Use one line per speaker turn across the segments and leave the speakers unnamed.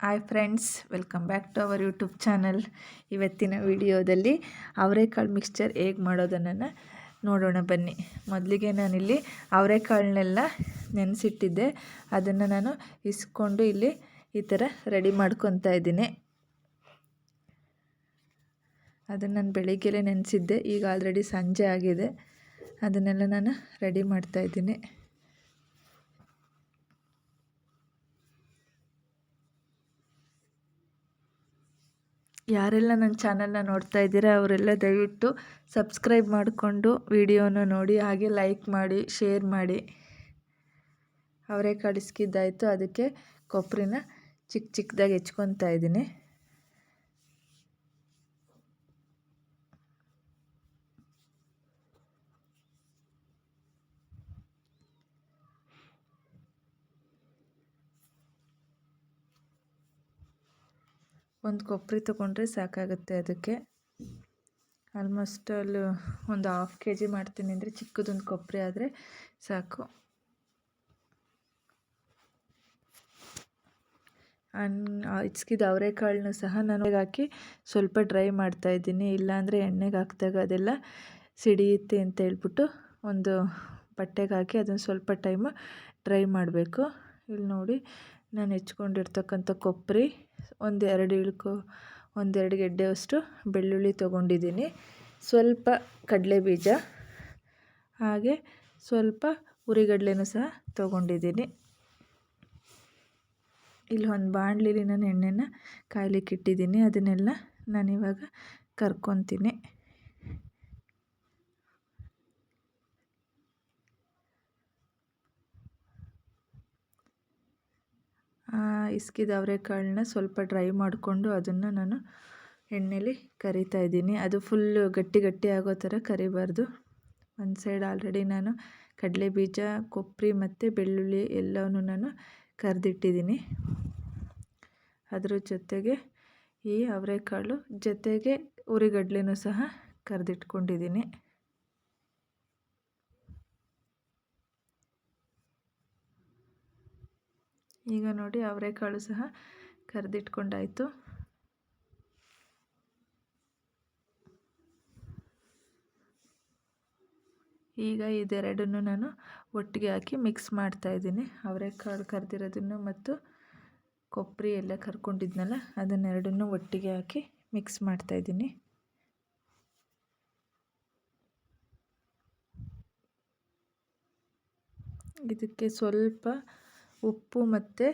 Hi friends, welcome back to our YouTube channel. ಇವತ್ತಿನ ವಿಡಿಯೋದಲ್ಲಿ ಅವರೆಕಾಳು ಮಿಕ್ಸ್ಚರ್ ಹೇಗೆ ಮಾಡೋದನ್ನು ನೋಡೋಣ ಬನ್ನಿ. ಮೊದಲಿಗೆ ನಾನಿಲ್ಲಿ ಅವರೆಕಾಳನ್ನೆಲ್ಲ ನೆನೆಸಿಟ್ಟಿದ್ದೆ. ಅದನ್ನು ನಾನು ಇಸ್ಕೊಂಡು ಇಲ್ಲಿ ಈ ಥರ ರೆಡಿ ಮಾಡ್ಕೊತಾ ಇದ್ದೀನಿ. ಅದನ್ನು ನಾನು ಬೆಳಿಗ್ಗೆಲೇ ನೆನೆಸಿದ್ದೆ. ಈಗ ಆಲ್ರೆಡಿ ಸಂಜೆ ಆಗಿದೆ. ಅದನ್ನೆಲ್ಲ ನಾನು ರೆಡಿ ಮಾಡ್ತಾಯಿದ್ದೀನಿ. ಯಾರೆಲ್ಲ ನನ್ನ ಚಾನಲ್ನ ನೋಡ್ತಾ ಇದ್ದೀರಾ ಅವರೆಲ್ಲ ದಯವಿಟ್ಟು ಸಬ್ಸ್ಕ್ರೈಬ್ ಮಾಡಿಕೊಂಡು ವಿಡಿಯೋನ ನೋಡಿ, ಹಾಗೆ ಲೈಕ್ ಮಾಡಿ, ಶೇರ್ ಮಾಡಿ. ಅವರೆಕಾಳು ಇಸ್ಕಿದ್ದಾಯಿತು. ಅದಕ್ಕೆ ಕೊಬ್ಬರಿನ ಚಿಕ್ಕ ಚಿಕ್ಕದಾಗಿ ಹೆಚ್ಕೊತಾ ಇದ್ದೀನಿ. ಒಂದು ಕೊಬ್ಬರಿ ತೊಗೊಂಡ್ರೆ ಸಾಕಾಗುತ್ತೆ. ಅದಕ್ಕೆ ಆಲ್ಮೋಸ್ಟ್ ಅಲ್ಲಿ ಒಂದು 1/2 kg ಮಾಡ್ತೀನಿ ಅಂದರೆ ಚಿಕ್ಕದೊಂದು ಕೊಬ್ಬರಿ ಆದರೆ ಸಾಕು. ಇಚ್ಕಿದ ಅವರೆಕಾಳನ್ನು ಸಹ ನಾನು ಹಾಕಿ ಸ್ವಲ್ಪ ಡ್ರೈ ಮಾಡ್ತಾಯಿದ್ದೀನಿ. ಇಲ್ಲಾಂದರೆ ಎಣ್ಣೆಗೆ ಹಾಕಿದಾಗ ಅದೆಲ್ಲ ಸಿಡಿಯುತ್ತೆ ಅಂತ ಹೇಳ್ಬಿಟ್ಟು ಒಂದು ಬಟ್ಟೆಗೆ ಹಾಕಿ ಅದನ್ನು ಸ್ವಲ್ಪ ಟೈಮು ಡ್ರೈ ಮಾಡಬೇಕು. ಇಲ್ಲಿ ನೋಡಿ, ನಾನು ಹೆಚ್ಕೊಂಡಿರ್ತಕ್ಕಂಥ ಕೊಬ್ಬರಿ, ಒಂದೆರಡು ಗೆಡ್ಡೆಯಷ್ಟು ಬೆಳ್ಳುಳ್ಳಿ ತೊಗೊಂಡಿದ್ದೀನಿ, ಸ್ವಲ್ಪ ಕಡಲೆಬೀಜ, ಹಾಗೆ ಸ್ವಲ್ಪ ಹುರಿಗಡಲೆನೂ ಸಹ ತೊಗೊಂಡಿದ್ದೀನಿ. ಇಲ್ಲಿ ಒಂದು ಬಾಣಲಿಲಿ ನಾನು ಎಣ್ಣೆನ ಕಾಯ್ಲಿಕ್ಕೆ ಇಟ್ಟಿದ್ದೀನಿ. ಅದನ್ನೆಲ್ಲ ನಾನಿವಾಗ ಕರ್ಕೊತೀನಿ. ಇಸ್ಕಿದ ಅವರೆಕಾಳನ್ನ ಸ್ವಲ್ಪ ಡ್ರೈ ಮಾಡಿಕೊಂಡು ಅದನ್ನು ನಾನು ಎಣ್ಣೆಲಿ ಕರಿತಾ ಇದ್ದೀನಿ. ಅದು ಫುಲ್ಲು ಗಟ್ಟಿ ಆಗೋ ಥರ ಕರಿಬಾರ್ದು. ಒಂದು ಸೈಡ್ ಆಲ್ರೆಡಿ ನಾನು ಕಡಲೆಬೀಜ, ಕೊಬ್ಬರಿ ಮತ್ತು ಬೆಳ್ಳುಳ್ಳಿ ಎಲ್ಲವನ್ನೂ ನಾನು ಕರೆದಿಟ್ಟಿದ್ದೀನಿ. ಅದ್ರ ಜೊತೆಗೆ ಈ ಅವರೆಕಾಳು ಜೊತೆಗೆ ಹುರಿಗಡಲೆನೂ ಸಹ ಕರೆದಿಟ್ಕೊಂಡಿದ್ದೀನಿ. ಈಗ ನೋಡಿ, ಅವರೆಕಾಳು ಸಹ ಕರೆದಿಟ್ಕೊಂಡಾಯಿತು. ಈಗ ಇದೆರಡನ್ನು ನಾನು ಒಟ್ಟಿಗೆ ಹಾಕಿ ಮಿಕ್ಸ್ ಮಾಡ್ತಾಯಿದ್ದೀನಿ. ಅವರೆಕಾಳು ಕರೆದಿರೋದನ್ನು ಮತ್ತು ಕೊಬ್ಬರಿ ಎಲ್ಲ ಕರ್ಕೊಂಡಿದ್ನಲ್ಲ, ಅದನ್ನೆರಡನ್ನೂ ಒಟ್ಟಿಗೆ ಹಾಕಿ ಮಿಕ್ಸ್ ಮಾಡ್ತಾಯಿದ್ದೀನಿ. ಇದಕ್ಕೆ ಸ್ವಲ್ಪ ಉಪ್ಪು ಮತ್ತು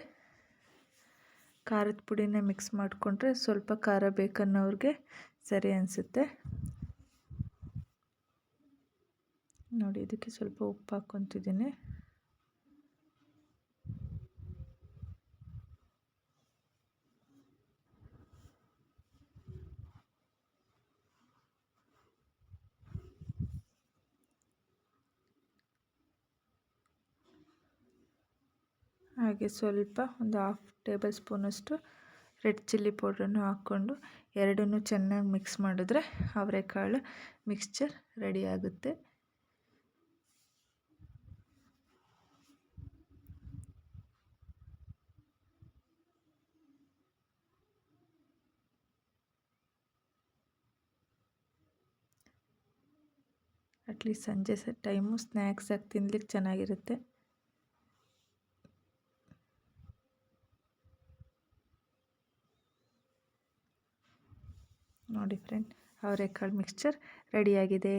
ಖಾರದ ಪುಡಿನ ಮಿಕ್ಸ್ ಮಾಡಿಕೊಂಡ್ರೆ ಸ್ವಲ್ಪ ಖಾರ ಬೇಕನ್ನೋರಿಗೆ ಸರಿ ಅನಿಸುತ್ತೆ. ನೋಡಿ, ಇದಕ್ಕೆ ಸ್ವಲ್ಪ ಉಪ್ಪು ಹಾಕ್ಕೊತಿದ್ದೀನಿ. ಹಾಗೆ ಸ್ವಲ್ಪ ಒಂದು 1/2 ಟೇಬಲ್ ಸ್ಪೂನಷ್ಟು ರೆಡ್ ಚಿಲ್ಲಿ ಪೌಡ್ರನ್ನು ಹಾಕ್ಕೊಂಡು ಎರಡನ್ನೂ ಚೆನ್ನಾಗಿ ಮಿಕ್ಸ್ ಮಾಡಿದ್ರೆ ಅವರೆಕಾಳು ಮಿಕ್ಸ್ಚರ್ ರೆಡಿ ಆಗುತ್ತೆ. ಅಟ್ಲೀಸ್ಟ್ ಸಂಜೆ ಟೈಮು ಸ್ನ್ಯಾಕ್ಸಾಗಿ ತಿನ್ಲಿಕ್ಕೆ ಚೆನ್ನಾಗಿರುತ್ತೆ. ನೋಡಿ ಫ್ರೆಂಡ್, ಅವರೆಕಾಳು ಮಿಕ್ಸ್ಚರ್ ರೆಡಿಯಾಗಿದೆ.